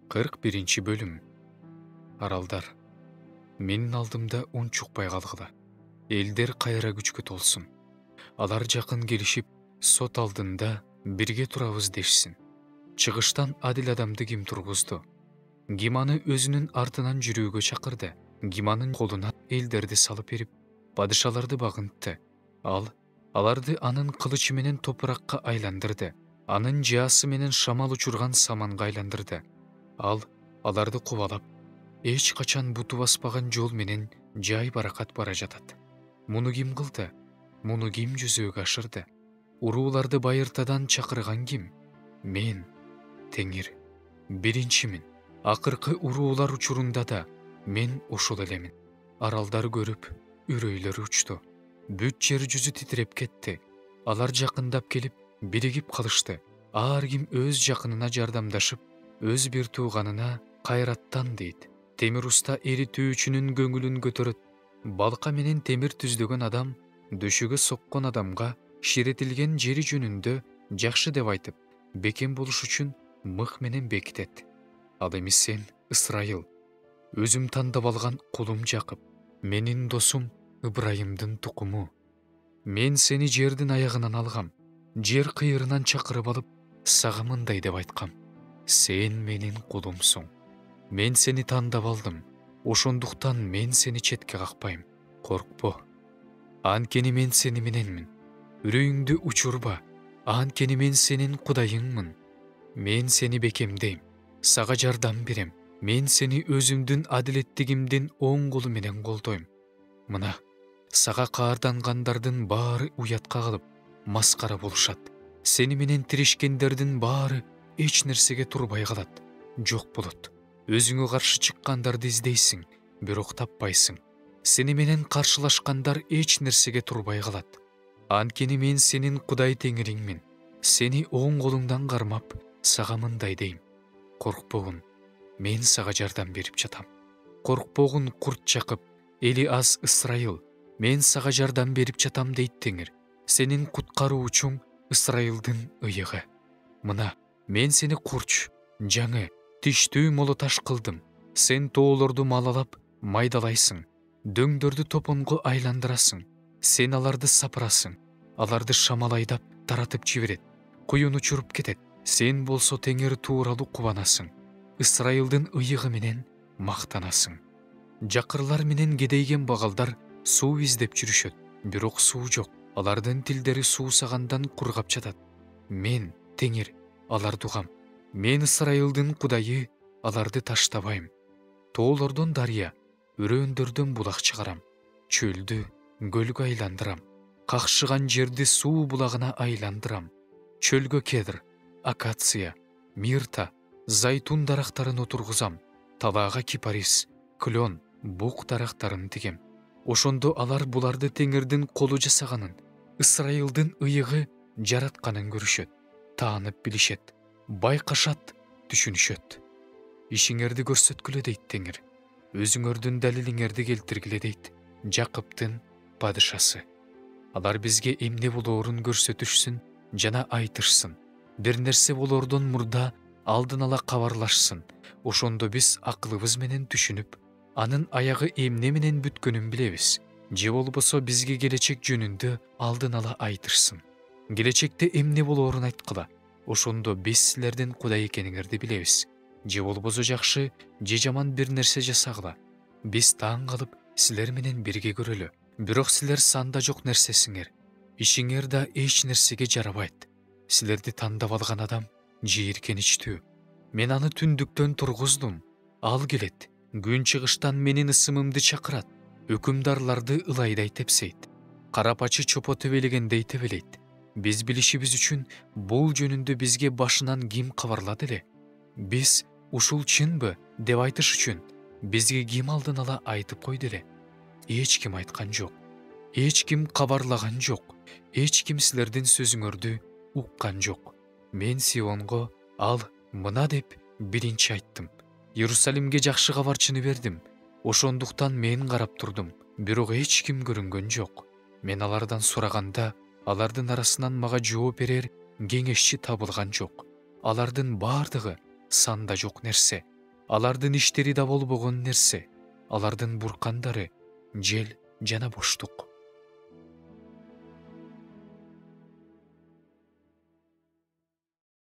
41 бөлүм. Аралдар. Менин алдымда un чукпай калгыла. Элдер кайра күчкө толсун. Алар жакын келишип, сот алдында бирге турабыз дешсин. Чыгыштан адил адамды ким тургузду? Ким аны өзүнүн артынан жүрүүгө чакырды? Ким анын колуна элдерди салып берип, падышаларды багынтты? Аларды анын кылычы менен топуракка айландырды. Анын жаасы менен шамал учурган саманга айландырды. Аларды кубалап, эч качан буту баспаган жол менен жай баракат бара жатат. Муну ким кылды? Муну ким жүзөгө ашырды? Урууларды байыртадан чакырган ким? Мен, Теңир, биринчимин. Акыркы уруулар учурунда да мен ошол элемин. Аралдар көрүп, үрөйлөрү учту. Бүт жер жүзү титиреп кетти. Алар жакындап келип, биригип калышты. Ар ким өз жакынына жардамдашып, өз бир тууганына кайраттан дейт. Темир уста эритүүчүнүн көңүлүн көтөрөт. Балка менен темир түздөгөн адам дөшүгө соккон адамга ширетилген жери жөнүндө жакшы деп айтып, бекем болуш үчүн мык менен бекитет. Ал эми сен, Ысрайыл, өзүм тандап алган кулум Жакып, менин досум Ыбрайымдын тукуму. Мен сени жердин аягынан алгам, жер кыйырынан чакырып алып, сага мындай деп айткам: сен менин кулумсуң. Мен сени тандап алдым, ошондуктан мен сени четке какпайм. Коркпо. Анткени мен сени мененмин. Үрөйүңдү учурба, анткени мен сенин Кудайыңмын. Мен сени бекемдейм, сага жардам берем. Мен сени өзүмдүн адилеттигимдин оң колу менен колдойм. Мына, сага каардангандардын баары уятка калып, маскара болушат. Сени менен тирешкендердин баары эч нерсеге турбай калат, жок болот. Өзүңө каршы чыккандарды издейсиң, бирок таппайсың. Сени менен каршылашкандар эч нерсеге турбай калат. Анткени мен сенин Кудай Теңириңмин. Сени оң колуңдан кармап, сага мындай дейм: коркпогун, мен сага жардам берип жатам. Коркпогун, Курт Жакып, эли аз Ысрайыл, мен сага жардам берип жатам дейт Теңир. Сенин куткаруучуң Ысрайылдын ыйыгы. Мына, мен сени курч, жаңы, тиштүү молоташ кылдым. Сен тоолорду малалап, майдалайсың. Дөңдөрдү топонго айландырасың. Сен аларды сапырасың. Аларды шамал айдап, таратып жиберет. Куюн учуруп кетет. Сен болсо Теңир тууралуу кубанасың. Ысрайылдын ыйыгы менен мактанасың. Жакырлар менен кедейген багалдар суу издеп жүрүшөт, бирок суу жок. Алардын тилдери суусагандан кургап жатат. Мен, Теңир, аларды угам. Мен Ысрайылдын Кудайы, аларды таштабайм. Тоолордон дарыя, өрөөндөрдөн булак чыгарам. Чөлдү көлгө айландырам. Какшыган жерди суу булагына айландырам. Чөлгө кедр, акация, мирта, зайтун дарактарын отургузам. Талаага кипарис, клен, бук дарактарын тигем. Ошондо алар буларды Теңирдин колу жасаганын, Ысрайылдын ыйыгы жаратканын көрүшөт, таанып билишет, байкашат, түшүнүшөт. Ишиңерди көрсөткүлө дейт Теңир. Өзүңөрдүн далилиңерди келтиргиле дейт Жакыптын падышасы. Алар бизге эмне болоорун көрсөтүшсүн жана айтышсын. Бир нерсе болоордон мурда алдын ала кабарлашсын. Ошондо биз акылыбыз менен түшүнүп, анын аягы эмне менен бүткөнүн билебиз. Же болбосо бизге келечек жөнүндө алдын ала айтышсын. Келечекте эмне болоорун айткыла. Ошондо биз силердин Кудай экениңерди билебиз. Же болбосо жакшы, же жаман бир нерсе жасагыла. Биз таң калып, силер менен бирге көрөлү. Бирок силер санда жок нерсесиңер. Ишиңер да эч нерсеге жарабайт. Силерди тандап алган адам жийиркеничтүү. Мен аны түндүктөн тургуздум. Ал келет. Күн чыгыштан менин ысымымды чакырат. Өкүмдарларды ылайдай тепсейт. Карапачы чопо тебелегендей тебелейт. Биз билишибиз үчүн бул жөнүндө бизге башынан ким кабарлады эле? Биз ушул чынбы деп айтыш үчүн бизге ким алдын ала айтып койду эле? Эч ким айткан жок. Эч ким кабарлаган жок. Эч ким силердин сөзүңөрдү уккан жок. Мен Сионго ал мына деп биринчи айттым. Иерусалимге жакшы кабарчыны бердим. Ошондуктан мен карап турдум, бирок эч ким көрүнгөн жок. Мен алардан сураганда, алардын арасынан мага жооп берер кеңешчи табылган жок. Алардын бардыгы санда жок нерсе. Алардын иштери да болбогон нерсе. Алардын буркандары жел жана боштук.